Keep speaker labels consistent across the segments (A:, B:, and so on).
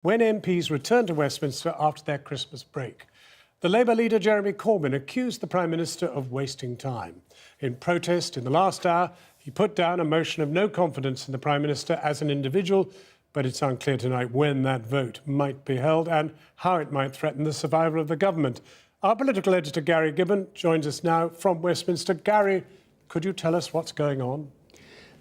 A: when MPs returned to Westminster after their Christmas break. The Labour leader, Jeremy Corbyn, accused the Prime Minister of wasting time. In protest, in the last hour, he put down a motion of no confidence in the Prime Minister as an individual, but it's unclear tonight when that vote might be held and how it might threaten the survival of the government. Our political editor, Gary Gibbon, joins us now from Westminster. Gary, could you tell us what's going on?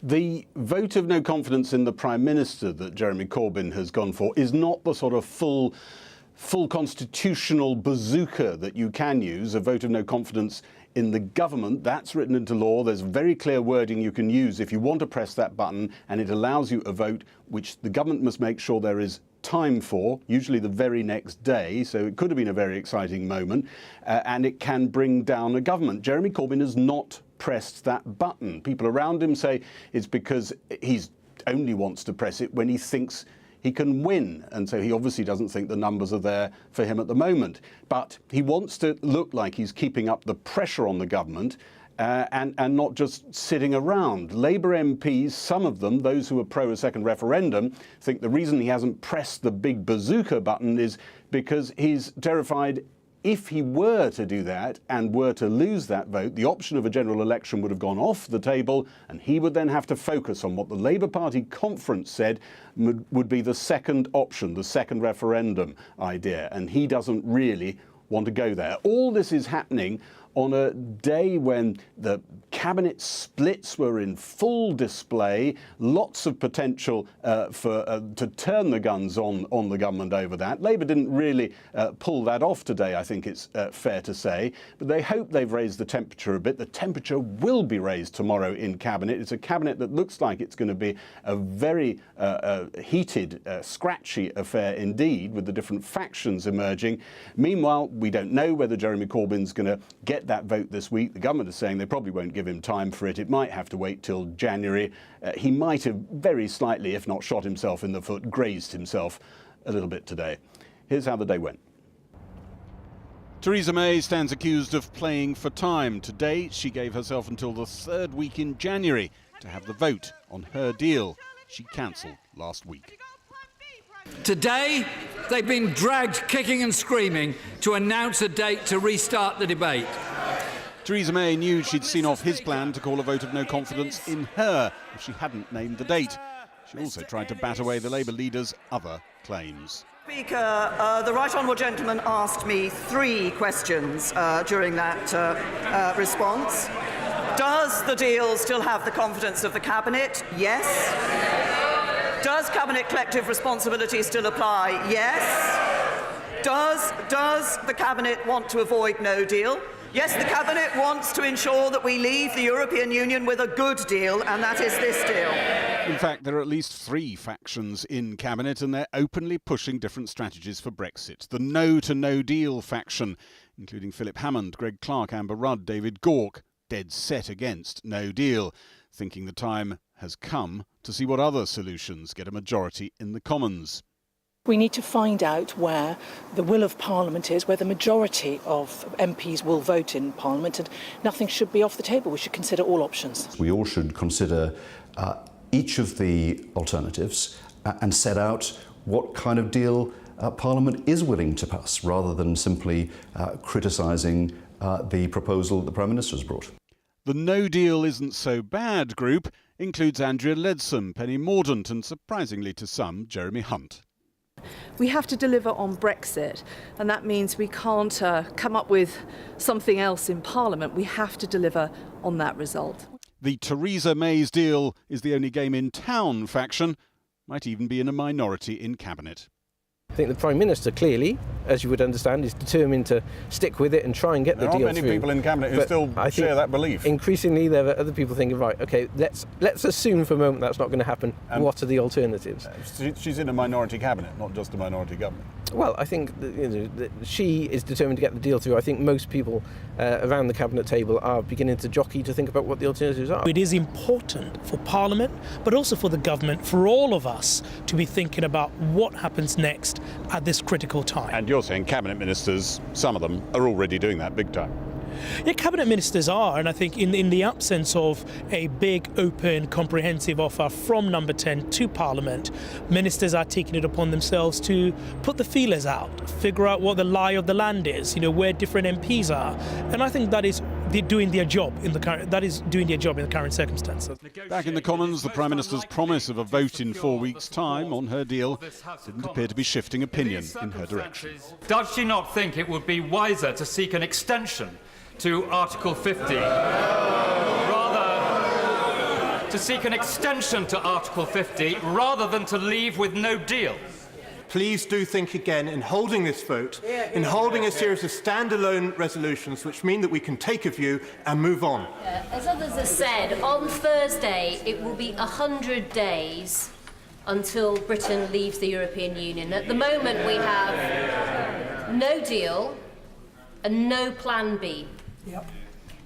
B: The vote of no confidence in the Prime Minister that Jeremy Corbyn has gone for is not the sort of full constitutional bazooka that you can use. A vote of no confidence in the government, that's written into law. There's very clear wording you can use if you want to press that button, and it allows you a vote which the government must make sure there is time for, usually the very next day, so it could have been a very exciting moment, and it can bring down a government. Jeremy Corbyn has not pressed that button. People around him say it's because he only wants to press it when he thinks he can win, and so he obviously doesn't think the numbers are there for him at the moment. But he wants to look like he's keeping up the pressure on the government and not just sitting around. Labour MPs, some of them, those who are pro a second referendum, think the reason he hasn't pressed the big bazooka button is because he's terrified if he were to do that and were to lose that vote, the option of a general election would have gone off the table, and he would then have to focus on what the Labour Party conference said would be the second option, the second referendum idea, and he doesn't really want to go there. All this is happening on a day when the cabinet splits were in full display, lots of potential to turn the guns on the government over that. Labour didn't really pull that off today, I think it's fair to say, but they hope they've raised the temperature a bit. The temperature will be raised tomorrow in cabinet. It's a cabinet that looks like it's going to be a very heated, scratchy affair indeed, with the different factions emerging. Meanwhile, we don't know whether Jeremy Corbyn's going to get that vote this week. The government is saying they probably won't give him time for it. It might have to wait till January. He might have very slightly, if not shot himself in the foot, grazed himself a little bit today. Here's how the day went. Theresa May stands accused of playing for time. Today, she gave herself until the third week in January to have the vote on her deal. She cancelled last week.
C: Today, they've been dragged kicking and screaming to announce a date to restart the debate.
B: Theresa May knew she'd seen off his plan to call a vote of no confidence in her if she hadn't named the date. She also tried to bat away the Labour leader's other claims.
D: Speaker, the right honourable gentleman asked me 3 questions during that response. Does the deal still have the confidence of the Cabinet? Yes. Does Cabinet collective responsibility still apply? Yes. Does the Cabinet want to avoid no deal? Yes, the Cabinet wants to ensure that we leave the European Union with a good deal, and that is this deal.
B: In fact, there are at least 3 factions in Cabinet, and they're openly pushing different strategies for Brexit. The No to No Deal faction, including Philip Hammond, Greg Clark, Amber Rudd, David Gauke, dead set against no deal, thinking the time has come to see what other solutions get a majority in the Commons.
E: We need to find out where the will of Parliament is, where the majority of MPs will vote in Parliament, and nothing should be off the table. We should consider all options.
F: We all should consider each of the alternatives and set out what kind of deal Parliament is willing to pass, rather than simply criticising the proposal the Prime Minister has brought.
B: The No Deal Isn't So Bad group includes Andrea Leadsom, Penny Mordaunt and, surprisingly to some, Jeremy Hunt.
G: We have to deliver on Brexit, and that means we can't come up with something else in Parliament. We have to deliver on that result.
B: The Theresa May's deal is the only game in town faction, might even be in a minority in Cabinet.
H: I think the Prime Minister, clearly, as you would understand, is determined to stick with it and try and get the deal through.
B: There aren't many people in Cabinet who still share that belief.
H: Increasingly, there are other people thinking, right, OK, let's assume for a moment that's not going to happen. What are the alternatives?
B: She's in a minority Cabinet, not just a minority government.
H: Well, I think that she is determined to get the deal through. I think most people around the Cabinet table are beginning to jockey to think about what the alternatives are.
I: It is important for Parliament, but also for the government, for all of us to be thinking about what happens next at this critical time.
B: And you're saying Cabinet ministers, some of them, are already doing that big time.
I: Yeah, cabinet ministers are, and I think in the absence of a big, open, comprehensive offer from Number 10 to Parliament, ministers are taking it upon themselves to put the feelers out, figure out what the lie of the land is, where different MPs are, and I think that is doing their job in the current circumstances.
B: Back in the Commons, the Prime Minister's promise of a vote in 4 weeks' time on her deal didn't appear to be shifting opinion in her direction.
C: Does she not think it would be wiser to seek an extension to Article 50? Rather than to leave with no deal?
J: Please do think again in holding this vote, in holding a series of standalone resolutions which mean that we can take a view and move on.
K: As others have said, on Thursday it will be 100 days until Britain leaves the European Union. At the moment we have no deal and no plan B.
E: Yep.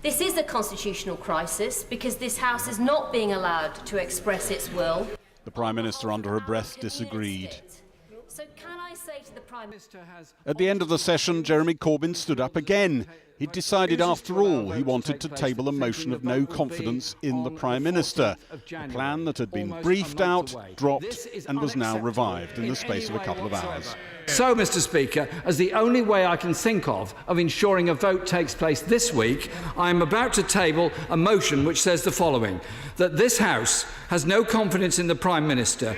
K: This is a constitutional crisis because this House is not being allowed to express its will.
B: The Prime Minister, under her breath, disagreed.
K: So can I say to the Prime Minister...
B: At the end of the session, Jeremy Corbyn stood up again. He'd decided, after all, he wanted to table a motion of no confidence in the Prime Minister, a plan that had been briefed out, dropped, and was now revived in the space of a couple of hours.
C: So, Mr. Speaker, as the only way I can think of ensuring a vote takes place this week, I am about to table a motion which says the following: that this House has no confidence in the Prime Minister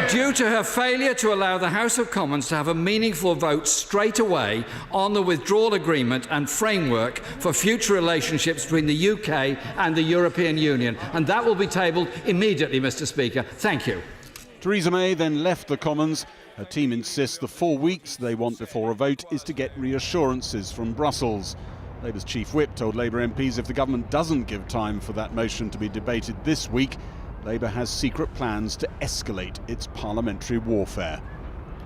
C: due to her failure to allow the House of Commons to have a meaningful vote straight away on the withdrawal agreement and framework for future relationships between the UK and the European Union. And that will be tabled immediately, Mr. Speaker. Thank you.
B: Theresa May then left the Commons. Her team insists the 4 weeks they want before a vote is to get reassurances from Brussels. Labour's chief whip told Labour MPs if the government doesn't give time for that motion to be debated this week, Labour has secret plans to escalate its parliamentary warfare.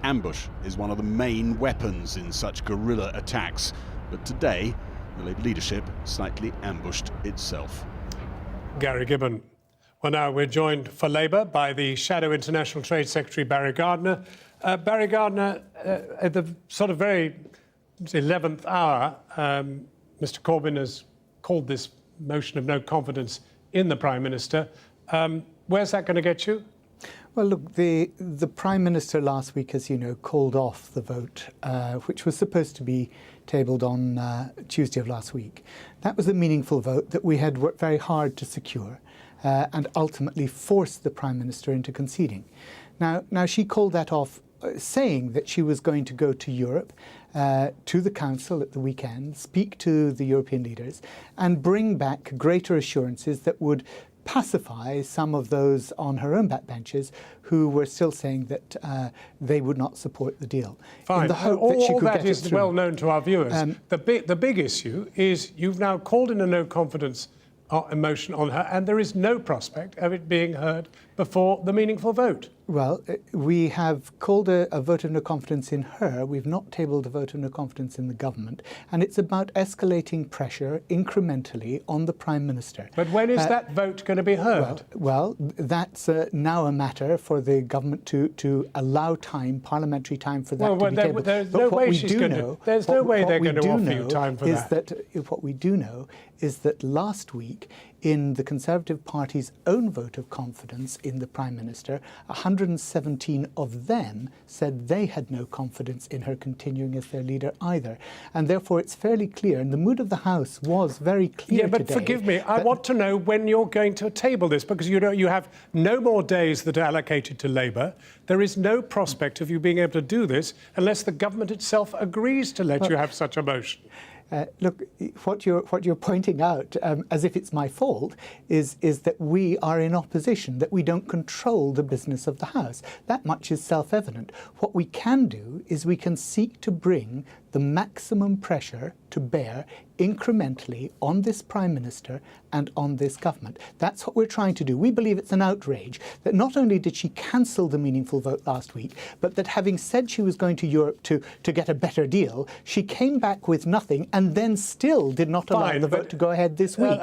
B: Ambush is one of the main weapons in such guerrilla attacks, but today the Labour leadership slightly ambushed itself.
A: Gary Gibbon. Well, now we're joined for Labour by the Shadow International Trade Secretary Barry Gardiner. Barry Gardiner, at the sort of very 11th hour, Mr Corbyn has called this motion of no confidence in the Prime Minister. Where's that going to get you?
L: Well, look, the Prime Minister last week, as you know, called off the vote, which was supposed to be tabled on Tuesday of last week. That was a meaningful vote that we had worked very hard to secure and ultimately forced the Prime Minister into conceding. Now she called that off, saying that she was going to go to Europe, to the Council at the weekend, speak to the European leaders and bring back greater assurances that would pacify some of those on her own backbenches who were still saying that they would not support the deal.
A: Fine.
L: In the hope
A: all
L: that she could
A: that
L: get
A: is
L: it through.
A: well known to our viewers. The big issue is you've now called in a no confidence motion on her, and there is no prospect of it being heard before the meaningful vote.
L: Well, we have called a vote of no confidence in her. We've not tabled a vote of no confidence in the government. And it's about escalating pressure incrementally on the Prime Minister.
A: But when is that vote going to be heard?
L: Well, that's now a matter for the government to allow time, parliamentary time for that to be tabled.
A: There's no way they're going to offer you time for that.
L: What we do know is that last week, in the Conservative Party's own vote of confidence in the Prime Minister, 117 of them said they had no confidence in her continuing as their leader either. And therefore it's fairly clear, and the mood of the House was very clear
A: but
L: today.
A: Forgive me, I want to know when you're going to table this, because you have no more days that are allocated to Labour. There is no prospect of you being able to do this unless the government itself agrees to let you have such a motion.
L: Look, what you're pointing out, as if it's my fault, is that we are in opposition, that we don't control the business of the House. That much is self-evident. What we can do is we can seek to bring the maximum pressure to bear incrementally on this Prime Minister and on this government. That's what we're trying to do. We believe it's an outrage that not only did she cancel the meaningful vote last week, but that having said she was going to Europe to get a better deal, she came back with nothing and then still did not allow the vote to go ahead this week.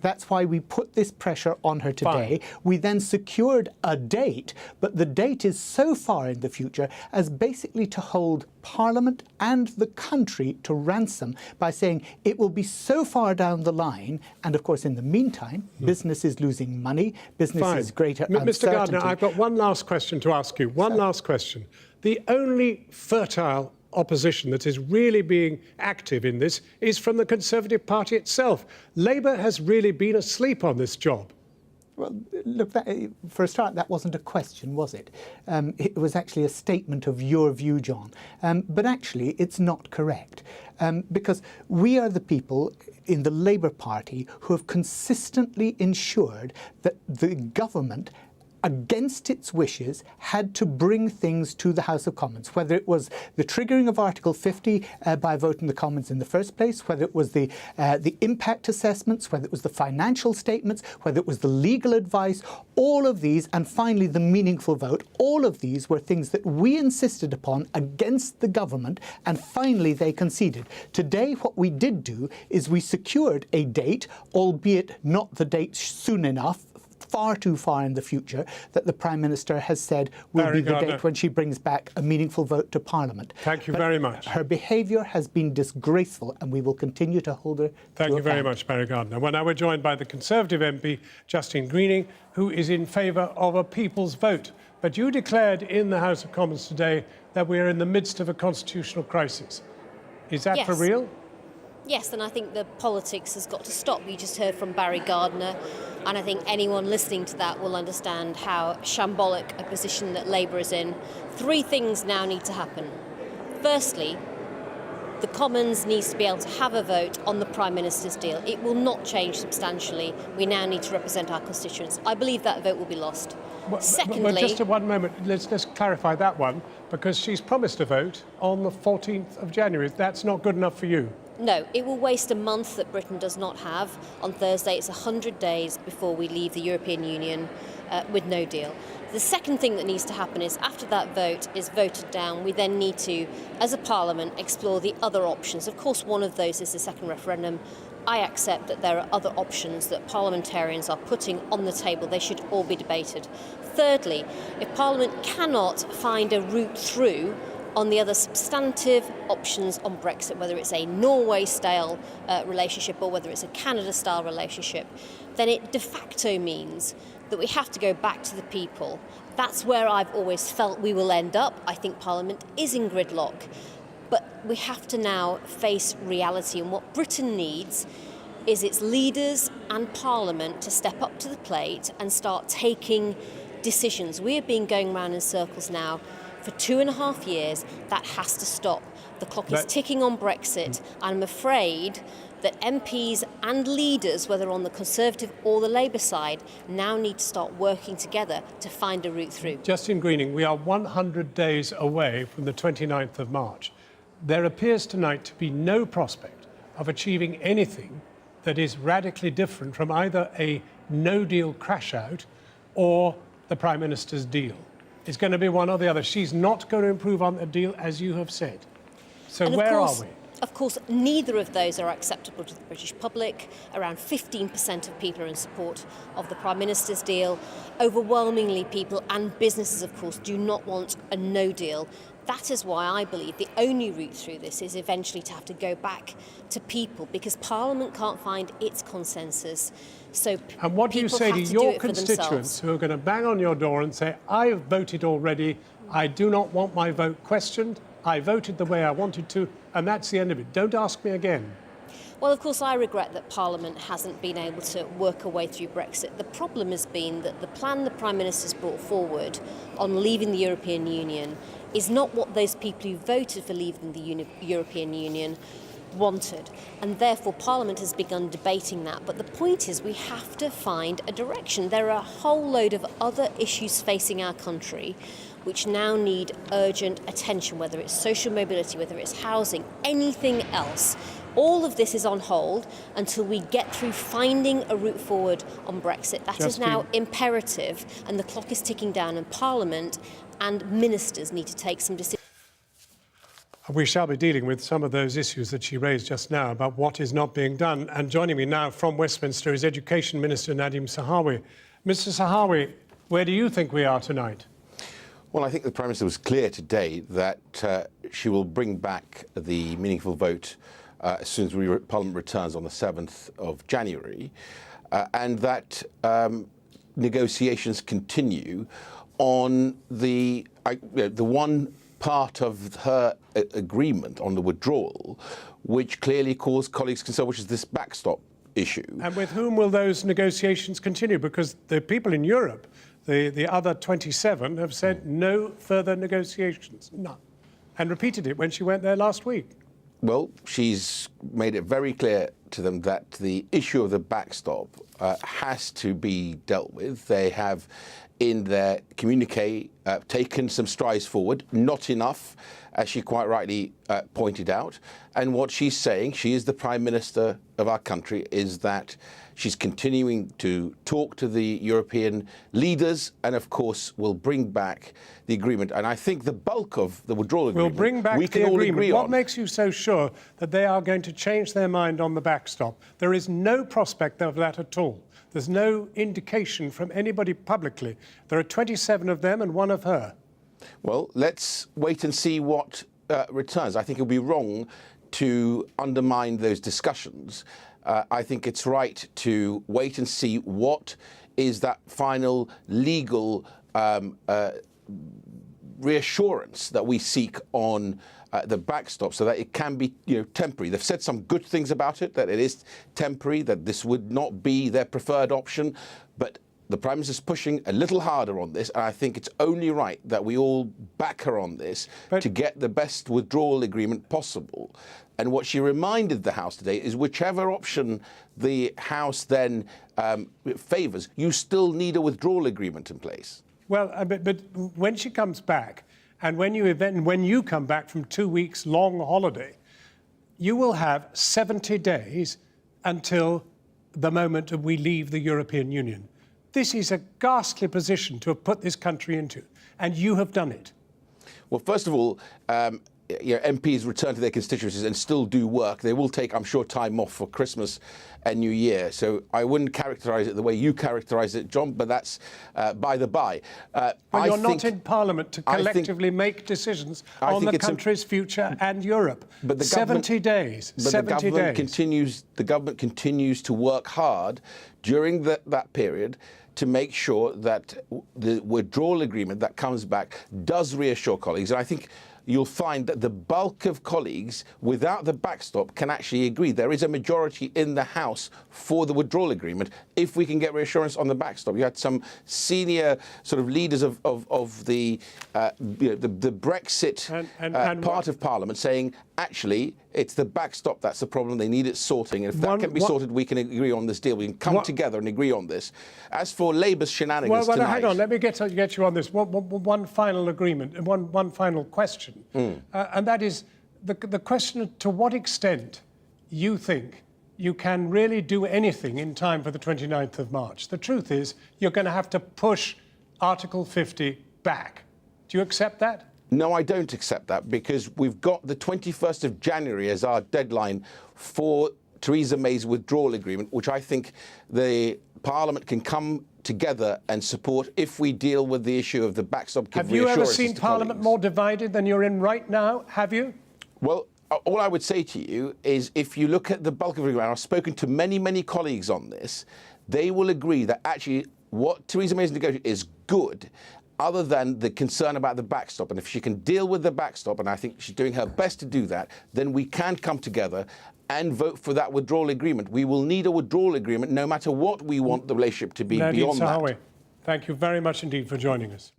L: That's why we put this pressure on her today. We then secured a date, but the date is so far in the future as basically to hold Parliament Parliament and the country to ransom by saying it will be so far down the line, and of course in the meantime, business is losing money, business is greater uncertainty.
A: Mr. Gardner, I've got one last question to ask you. One last question. The only fertile opposition that is really being active in this is from the Conservative Party itself. Labour has really been asleep on this job.
L: Well, look, for a start, that wasn't a question, was it? It was actually a statement of your view, John. But actually, it's not correct. Because we are the people in the Labour Party who have consistently ensured that the government, against its wishes, had to bring things to the House of Commons, whether it was the triggering of Article 50 by a vote in the Commons in the first place, whether it was the impact assessments, whether it was the financial statements, whether it was the legal advice, all of these, and finally the meaningful vote, all of these were things that we insisted upon against the government, and finally they conceded. Today, what we did do is we secured a date, albeit not the date soon enough, far too far in the future, that the Prime Minister has said will be the date when she brings back a meaningful vote to Parliament.
A: Thank you very much.
L: Her behaviour has been disgraceful, and we will continue to hold her to account.
A: Thank you very much, Barry Gardner. Well, now we're joined by the Conservative MP, Justine Greening, who is in favour of a people's vote. But you declared in the House of Commons today that we are in the midst of a constitutional crisis. Is that for real?
K: Yes, and I think the politics has got to stop. You just heard from Barry Gardner, and I think anyone listening to that will understand how shambolic a position that Labour is in. Three things now need to happen. Firstly, the Commons needs to be able to have a vote on the Prime Minister's deal. It will not change substantially. We now need to represent our constituents. I believe that vote will be lost. Secondly...
A: Well, just one moment. Let's clarify that one, because she's promised a vote on the 14th of January. That's not good enough for you.
K: No, it will waste a month that Britain does not have. On Thursday, it's 100 days before we leave the European Union with no deal. The second thing that needs to happen is after that vote is voted down, we then need to, as a Parliament, explore the other options. Of course, one of those is the second referendum. I accept that there are other options that parliamentarians are putting on the table. They should all be debated. Thirdly, if Parliament cannot find a route through on the other substantive options on Brexit, whether it's a Norway-style relationship or whether it's a Canada-style relationship, then it de facto means that we have to go back to the people. That's where I've always felt we will end up. I think Parliament is in gridlock. But we have to now face reality, and what Britain needs is its leaders and Parliament to step up to the plate and start taking decisions. We have been going round in circles now for 2.5 years. That has to stop. The clock is ticking on Brexit. I'm afraid that MPs and leaders, whether on the Conservative or the Labour side, now need to start working together to find a route through.
A: Justine Greening, we are 100 days away from the 29th of March. There appears tonight to be no prospect of achieving anything that is radically different from either a no-deal crash-out or the Prime Minister's deal. It's going to be one or the other. She's not going to improve on the deal, as you have said. So where are we?
K: Of course, neither of those are acceptable to the British public. Around 15% of people are in support of the Prime Minister's deal. Overwhelmingly, people and businesses, of course, do not want a no deal. That is why I believe the only route through this is eventually to have to go back to people, because Parliament can't find its consensus. So
A: and what do you say to your constituents who are going to bang on your door and say, I've voted already, I do not want my vote questioned, I voted the way I wanted to, and that's the end of it. Don't ask me again.
K: Well, of course, I regret that Parliament hasn't been able to work a way through Brexit. The problem has been that the plan the Prime Minister's brought forward on leaving the European Union is not what those people who voted for leaving the European Union wanted, and therefore Parliament has begun debating that. But the point is, we have to find a direction. There are a whole load of other issues facing our country which now need urgent attention, whether it's social mobility, whether it's housing, anything else. All of this is on hold until we get through finding a route forward on Brexit. That is now imperative, and the clock is ticking down, and Parliament and ministers need to take some decisions.
A: We shall be dealing with some of those issues that she raised just now about what is not being done. And joining me now from Westminster is Education Minister Nadhim Zahawi. Mr. Zahawi, where do you think we are tonight?
M: Well, I think the Prime Minister was clear today that she will bring back the meaningful vote as soon as Parliament returns on the 7th of January, and that negotiations continue on the one part of her agreement on the withdrawal, which clearly caused colleagues concern, which is this backstop issue.
A: And with whom will those negotiations continue? Because the people in Europe, the other 27, have said no further negotiations, none, and repeated it when she went there last week.
M: Well, she's made it very clear to them that the issue of the backstop has to be dealt with. They have, in their communiqué, taken some strides forward, not enough, as she quite rightly pointed out. And what she's saying, she is the Prime Minister of our country, is that she's continuing to talk to the European leaders and, of course, will bring back the agreement. And I think the bulk of the withdrawal agreement,
A: we'll bring back
M: we can
A: the
M: all
A: agreement.
M: agree
A: What
M: on.
A: makes you so sure that they are going to change their mind on the backstop? There is no prospect of that at all. There's no indication from anybody publicly. There are 27 of them and one of her.
M: Well, let's wait and see what returns. I think it would be wrong to undermine those discussions. I think it's right to wait and see what is that final legal reassurance that we seek on the backstop, so that it can be, temporary. They've said some good things about it, that it is temporary, that this would not be their preferred option, but the Prime Minister is pushing a little harder on this, and I think it's only right that we all back her on this to get the best withdrawal agreement possible. And what she reminded the House today is whichever option the House then favours, you still need a withdrawal agreement in place.
A: Well, but when she comes back, and when you come back from 2 weeks long holiday, you will have 70 days until the moment we leave the European Union. This is a ghastly position to have put this country into, and you have done it.
M: Well, first of all, MPs return to their constituencies and still do work. They will take, I'm sure, time off for Christmas and New Year. So I wouldn't characterise it the way you characterise it, John, but that's by the by.
A: But you're not in Parliament to collectively make decisions on the country's future and Europe.
M: But the
A: 70 days.
M: But
A: 70
M: the government
A: days.
M: The government continues to work hard during that period to make sure that the withdrawal agreement that comes back does reassure colleagues. And I think you'll find that the bulk of colleagues, without the backstop, can actually agree. There is a majority in the House for the withdrawal agreement if we can get reassurance on the backstop. You had some senior sort of leaders of the Brexit part of Parliament saying, actually, it's the backstop that's the problem. They need it sorting. And if that can be sorted, we can agree on this deal. We can come together and agree on this. As for Labour's shenanigans tonight...
A: hang on. Let me get you on this. One final agreement, one final question. And that is the question to what extent you think you can really do anything in time for the 29th of March. The truth is, you're going to have to push Article 50 back. Do you accept that?
M: No, I don't accept that, because we've got the 21st of January as our deadline for Theresa May's withdrawal agreement, which I think the Parliament can come together and support if we deal with the issue of the backstop.
A: Have you ever seen Parliament more divided than you're in right now? Have you?
M: Well, all I would say to you is, if you look at the bulk of the agreement, I've spoken to many, many colleagues on this, they will agree that actually what Theresa May's negotiated is good, other than the concern about the backstop. And if she can deal with the backstop, and I think she's doing her best to do that, then we can come together and vote for that withdrawal agreement. We will need a withdrawal agreement no matter what we want the relationship to be beyond that.
A: Thank you very much indeed for joining us.